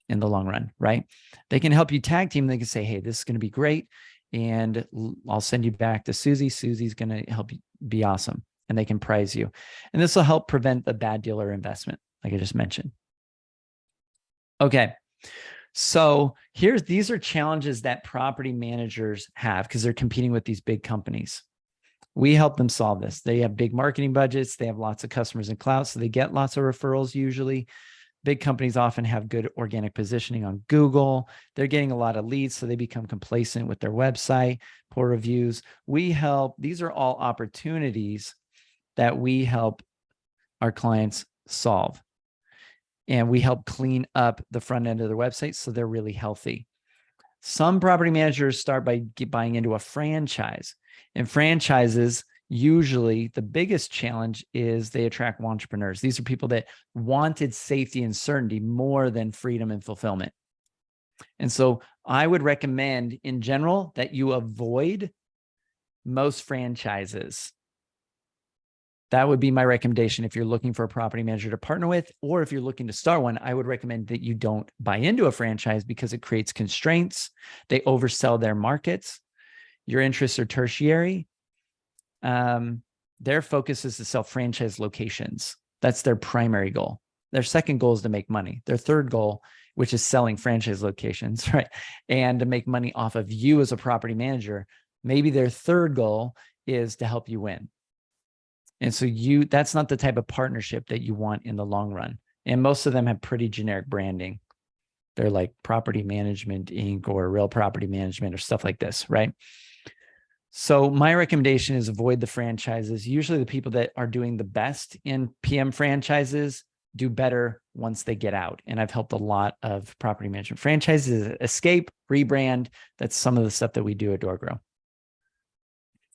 in the long run, right? They can help you tag team. They can say, hey, this is going to be great, and I'll send you back to Susie. Susie's going to help you be awesome, and they can prize you. And this will help prevent the bad deal or investment, like I just mentioned. Okay. So these are challenges that property managers have because they're competing with these big companies. We help them solve this. They have big marketing budgets. They have lots of customers and clout, so they get lots of referrals usually. Big companies often have good organic positioning on Google. They're getting a lot of leads, so they become complacent with their website, poor reviews. These are all opportunities that we help our clients solve. And we help clean up the front end of their website so they're really healthy. Some property managers start by buying into a franchise. And franchises, usually the biggest challenge is they attract entrepreneurs. These are people that wanted safety and certainty more than freedom and fulfillment. And so I would recommend in general that you avoid most franchises. That would be my recommendation if you're looking for a property manager to partner with, or if you're looking to start one. I would recommend that you don't buy into a franchise because it creates constraints. They oversell their markets. Your interests are tertiary. Their focus is to sell franchise locations. That's their primary goal. Their second goal is to make money. Their third goal, which is selling franchise locations, right? And to make money off of you as a property manager. Maybe their third goal is to help you win. And so that's not the type of partnership that you want in the long run. And most of them have pretty generic branding. They're like Property Management Inc. or Real Property Management or stuff like this, right? So my recommendation is avoid the franchises. Usually the people that are doing the best in PM franchises do better once they get out. And I've helped a lot of property management franchises escape, rebrand. That's some of the stuff that we do at DoorGrow.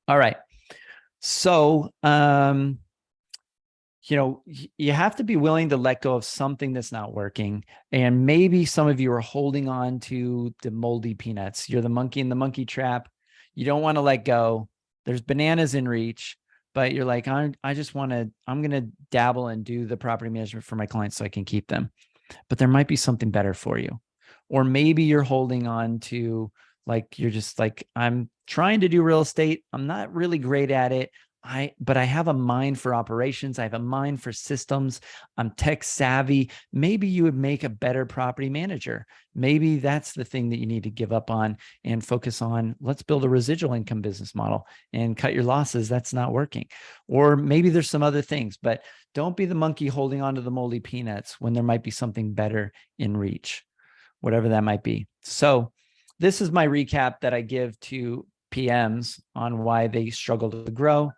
All right. So, you have to be willing to let go of something that's not working. And maybe some of you are holding on to the moldy peanuts. You're the monkey in the monkey trap. You don't want to let go. There's bananas in reach, but you're like, I'm going to dabble and do the property management for my clients so I can keep them. But there might be something better for you. Or maybe you're holding on to, like, you're just like, I'm trying to do real estate. I'm not really great at it. But I have a mind for operations. I have a mind for systems. I'm tech savvy. Maybe you would make a better property manager. Maybe that's the thing that you need to give up on and focus on. Let's build a residual income business model and cut your losses. That's not working. Or maybe there's some other things, but don't be the monkey holding on to the moldy peanuts when there might be something better in reach, whatever that might be. So this is my recap that I give to PMs on why they struggle to grow.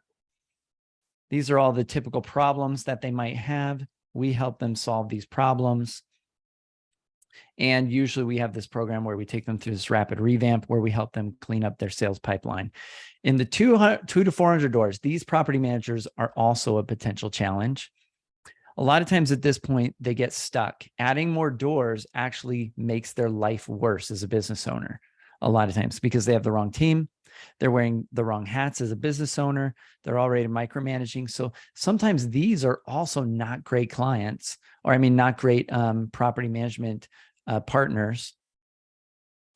These are all the typical problems that they might have. We help them solve these problems. And usually we have this program where we take them through this rapid revamp where we help them clean up their sales pipeline. In the 2 to 400 doors, these property managers are also a potential challenge. A lot of times at this point, they get stuck. Adding more doors actually makes their life worse as a business owner. A lot of times because they have the wrong team. They're wearing the wrong hats as a business owner. They're already micromanaging. So sometimes these are also not great clients, or I mean, not great property management partners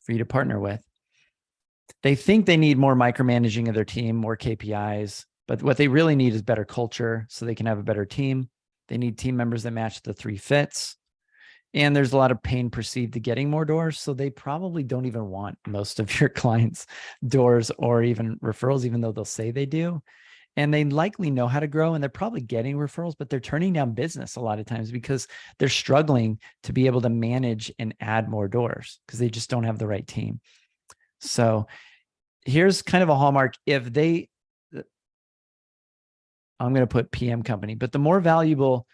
for you to partner with. They think they need more micromanaging of their team, more KPIs, but what they really need is better culture so they can have a better team. They need team members that match the 3 fits. And there's a lot of pain perceived to getting more doors. So they probably don't even want most of your clients' doors or even referrals, even though they'll say they do. And they likely know how to grow and they're probably getting referrals, but they're turning down business a lot of times because they're struggling to be able to manage and add more doors because they just don't have the right team. So here's kind of a hallmark. I'm going to put PM company, but the more valuable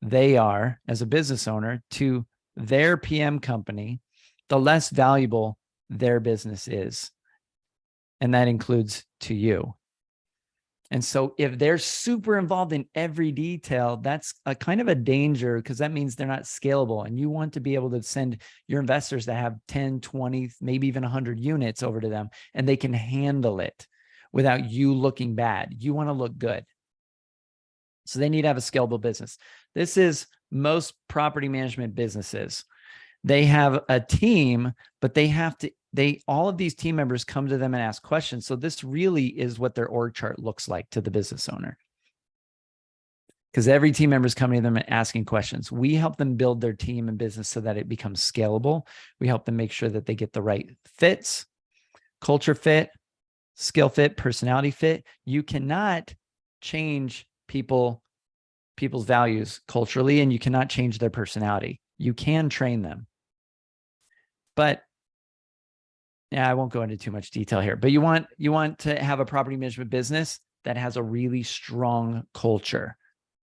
they are as a business owner to their PM company, the less valuable their business is. And that includes to you. And so if they're super involved in every detail, that's a kind of a danger because that means they're not scalable. And you want to be able to send your investors that have 10, 20, maybe even 100 units over to them, and they can handle it without you looking bad. You want to look good. So they need to have a scalable business. This is most property management businesses. They have a team, but all of these team members come to them and ask questions. So this really is what their org chart looks like to the business owner. Because every team member is coming to them and asking questions. We help them build their team and business so that it becomes scalable. We help them make sure that they get the right fits, culture fit, skill fit, personality fit. You cannot change people's values culturally, and you cannot change their personality. You can train them. But yeah, I won't go into too much detail here, but you want to have a property management business that has a really strong culture.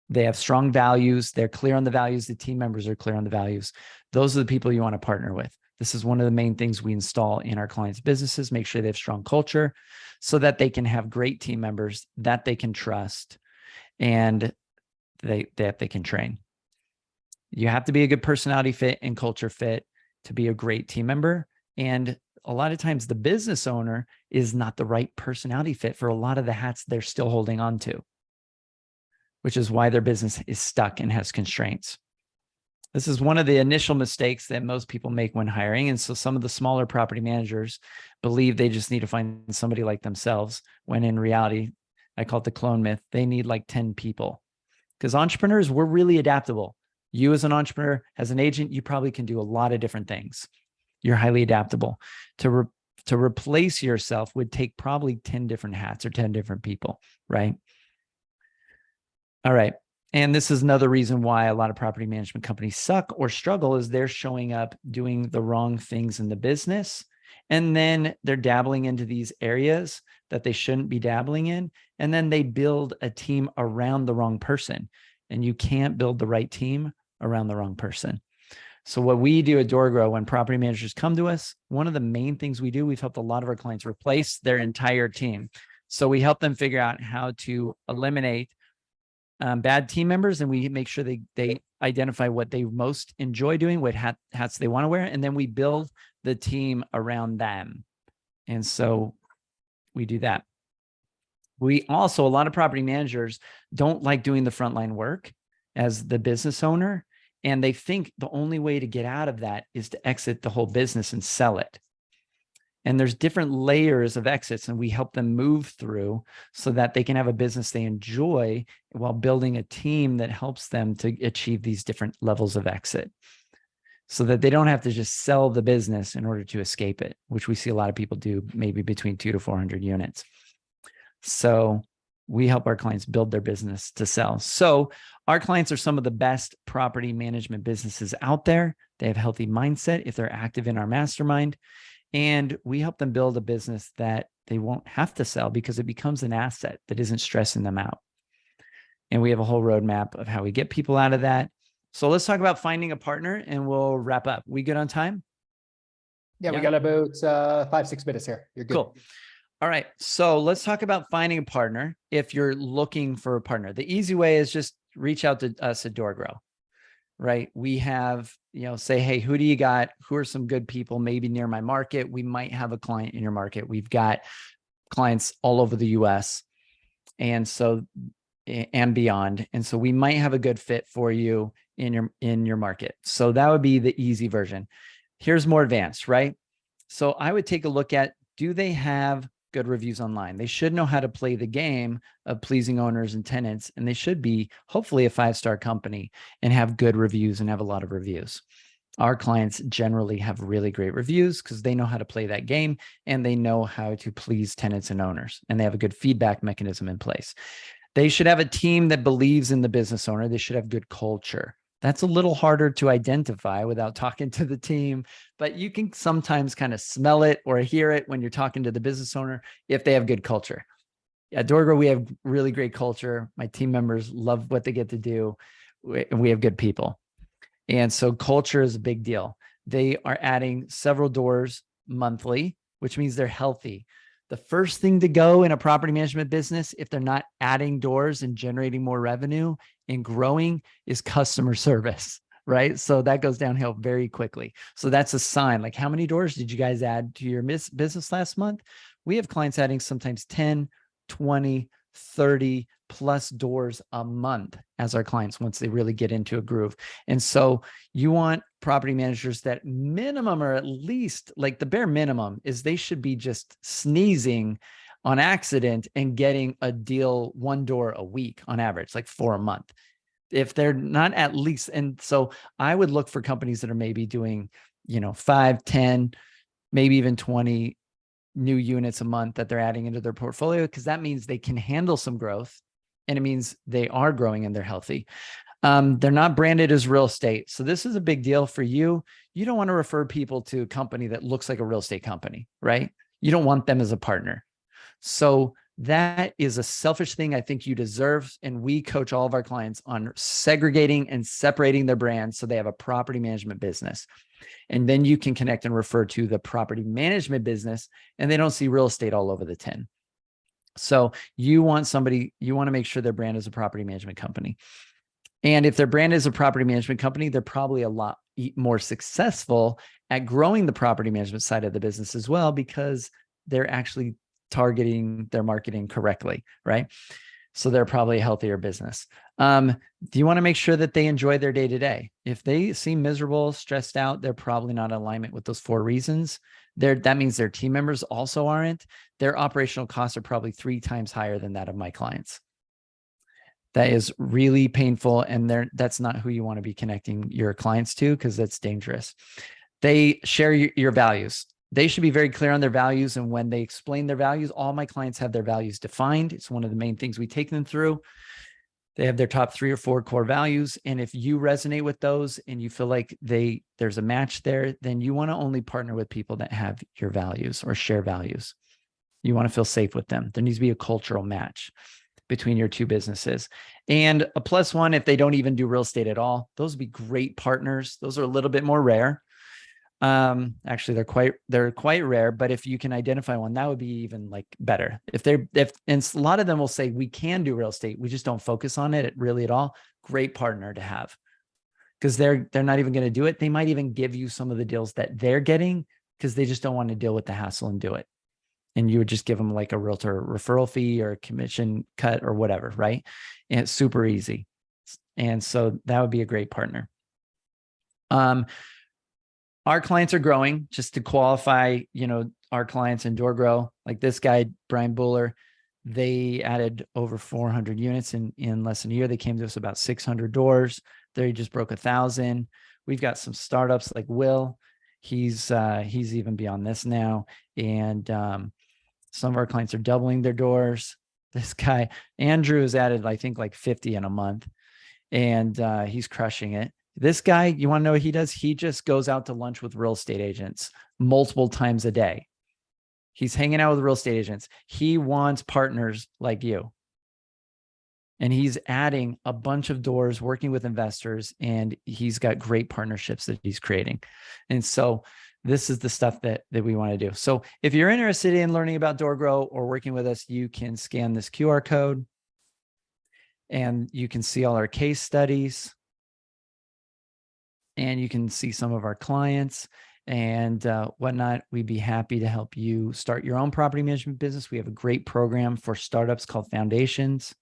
They have strong values. They're clear on the values. The team members are clear on the values. Those are the people you want to partner with. This is one of the main things we install in our clients' businesses, make sure they have strong culture so that they can have great team members that they can trust and that they can train. You have to be a good personality fit and culture fit to be a great team member. And a lot of times the business owner is not the right personality fit for a lot of the hats they're still holding on to, which is why their business is stuck and has constraints. This is one of the initial mistakes that most people make when hiring. And so some of the smaller property managers believe they just need to find somebody like themselves, when in reality, I call it the clone myth. They need like 10 people. Because entrepreneurs, we're really adaptable. You as an entrepreneur, as an agent, you probably can do a lot of different things. You're highly adaptable. To replace yourself would take probably 10 different hats or 10 different people, right? All right. And this is another reason why a lot of property management companies suck or struggle is they're showing up doing the wrong things in the business. And then they're dabbling into these areas that they shouldn't be dabbling in. And then they build a team around the wrong person. And you can't build the right team around the wrong person. So what we do at DoorGrow, when property managers come to us, one of the main things we do, we've helped a lot of our clients replace their entire team. So we help them figure out how to eliminate bad team members, and we make sure they identify what they most enjoy doing, what hats they want to wear, and then we build the team around them. And so we do that. We also, a lot of property managers don't like doing the frontline work as the business owner, and they think the only way to get out of that is to exit the whole business and sell it. And there's different layers of exits, and we help them move through so that they can have a business they enjoy while building a team that helps them to achieve these different levels of exit, so that they don't have to just sell the business in order to escape it, which we see a lot of people do, maybe between 200 to 400 units. So we help our clients build their business to sell. So our clients are some of the best property management businesses out there. They have a healthy mindset if they're active in our mastermind. And we help them build a business that they won't have to sell because it becomes an asset that isn't stressing them out. And we have a whole roadmap of how we get people out of that. So let's talk about finding a partner and we'll wrap up. We good on time? Yeah, we Yeah. got about 5-6 minutes here. You're good. Cool. All right. So let's talk about finding a partner. If you're looking for a partner, the easy way is just reach out to us at DoorGrow, right? We have, say, hey, who do you got? Who are some good people maybe near my market? We might have a client in your market. We've got clients all over the US and beyond. And so we might have a good fit for you in your market. So that would be the easy version. Here's more advanced, right? So I would take a look at, do they have good reviews online? They should know how to play the game of pleasing owners and tenants, and they should be hopefully a 5-star company and have good reviews and have a lot of reviews. Our clients generally have really great reviews because they know how to play that game and they know how to please tenants and owners, and they have a good feedback mechanism in place. They should have a team that believes in the business owner. They should have good culture. That's a little harder to identify without talking to the team, but you can sometimes kind of smell it or hear it when you're talking to the business owner if they have good culture. At DoorGrow, we have really great culture. My team members love what they get to do. We have good people. And so culture is a big deal. They are adding several doors monthly, which means they're healthy. The first thing to go in a property management business, if they're not adding doors and generating more revenue and growing, is customer service, right? So that goes downhill very quickly. So that's a sign. Like, how many doors did you guys add to your business last month? We have clients adding sometimes 10, 20, 30 plus doors a month as our clients once they really get into a groove. And so you want property managers that minimum, or at least like the bare minimum is they should be just sneezing on accident and getting a deal, 1 door a week on average, like 4 a month. If they're not at least, and so I would look for companies that are maybe doing, 5, 10, maybe even 20 new units a month that they're adding into their portfolio, because that means they can handle some growth and it means they are growing and they're healthy. They're not branded as real estate. So this is a big deal for you. You don't want to refer people to a company that looks like a real estate company, right? You don't want them as a partner. So that is a selfish thing I think you deserve. And we coach all of our clients on segregating and separating their brands so they have a property management business. And then you can connect and refer to the property management business and they don't see real estate all over the tin. So you want to make sure their brand is a property management company. And if their brand is a property management company, they're probably a lot more successful at growing the property management side of the business as well, because they're actually targeting their marketing correctly, right? So they're probably a healthier business. Do you want to make sure that they enjoy their day-to-day? If they seem miserable, stressed out, they're probably not in alignment with those 4 reasons. That means their team members also aren't. Their operational costs are probably 3 times higher than that of my clients. That is really painful. And that's not who you want to be connecting your clients to, because that's dangerous. They share your values. They should be very clear on their values. And when they explain their values, all my clients have their values defined. It's one of the main things we take them through. They have their top 3 or 4 core values. And if you resonate with those and you feel like there's a match there, then you want to only partner with people that have your values or share values. You want to feel safe with them. There needs to be a cultural match between your 2 businesses. And a +1, if they don't even do real estate at all, those would be great partners. Those are a little bit more rare. Actually, they're quite rare, but if you can identify one, that would be even like better. And a lot of them will say, we can do real estate, we just don't focus on it really at all. Great partner to have, because they're not even going to do it. They might even give you some of the deals that they're getting because they just don't want to deal with the hassle and do it. And you would just give them like a realtor referral fee or a commission cut or whatever, right? And it's super easy. And so that would be a great partner. Our clients are growing. Just to qualify, our clients in DoorGrow, like this guy, Brian Buller, they added over 400 units in less than a year. They came to us about 600 doors. They just broke 1,000. We've got some startups like Will. He's even beyond this now. And some of our clients are doubling their doors. This guy, Andrew, has added, I think, like 50 in a month. And he's crushing it. This guy, you want to know what he does? He just goes out to lunch with real estate agents multiple times a day. He's hanging out with real estate agents. He wants partners like you. And he's adding a bunch of doors, working with investors, and he's got great partnerships that he's creating. And so this is the stuff that we want to do. So if you're interested in learning about Door Grow or working with us, you can scan this QR code and you can see all our case studies and you can see some of our clients and whatnot. We'd be happy to help you start your own property management business. We have a great program for startups called Foundations.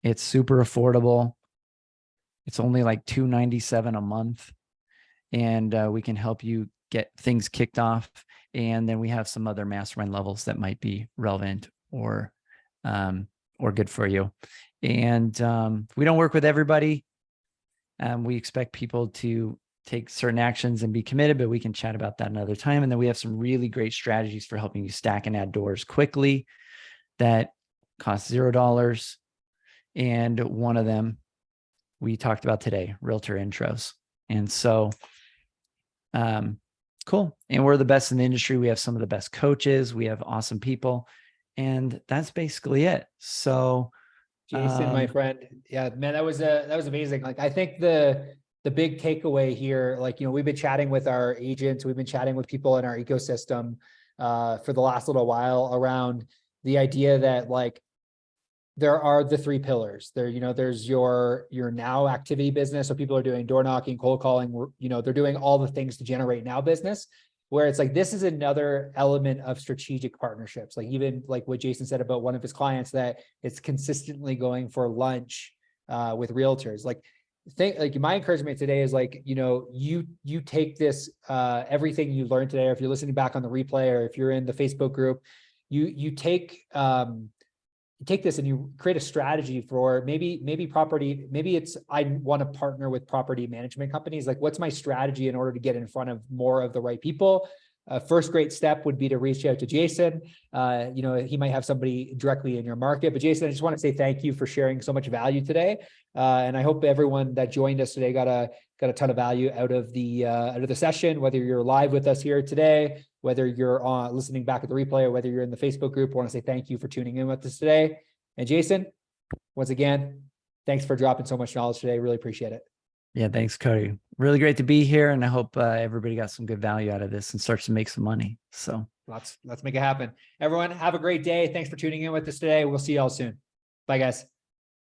It's super affordable. It's only like $297 a month. And we can help you get things kicked off. And then we have some other mastermind levels that might be relevant or good for you. And we don't work with everybody. We expect people to take certain actions and be committed, but we can chat about that another time. And then we have some really great strategies for helping you stack and add doors quickly that cost $0. And one of them we talked about today, Realtor intros. And so, cool. And we're the best in the industry. We have some of the best coaches. We have awesome people. And that's basically it. So, Jason, my friend, yeah, man, that was amazing. Like, I think the big takeaway here, like, we've been chatting with our agents, we've been chatting with people in our ecosystem for the last little while around the idea that, like, there are the three pillars there. There's your now activity business. So people are doing door knocking, cold calling, they're doing all the things to generate now business, where it's like, this is another element of strategic partnerships. Like, even like what Jason said about one of his clients, that it's consistently going for lunch with realtors. Like my encouragement today is, like, you take this, everything you learned today, or if you're listening back on the replay, or if you're in the Facebook group, you take this and you create a strategy for maybe property. Maybe it's, I want to partner with property management companies. Like, what's my strategy in order to get in front of more of the right people? First great step would be to reach out to Jason. He might have somebody directly in your market. But Jason, I just want to say thank you for sharing so much value today. And I hope everyone that joined us today got a ton of value out of the session, whether you're live with us here today, whether you're listening back at the replay, or whether you're in the Facebook group. I want to say thank you for tuning in with us today. And Jason, once again, thanks for dropping so much knowledge today. Really appreciate it. Yeah, thanks, Cody. Really great to be here. And I hope everybody got some good value out of this and starts to make some money. So let's make it happen. Everyone, have a great day. Thanks for tuning in with us today. We'll see y'all soon. Bye, guys.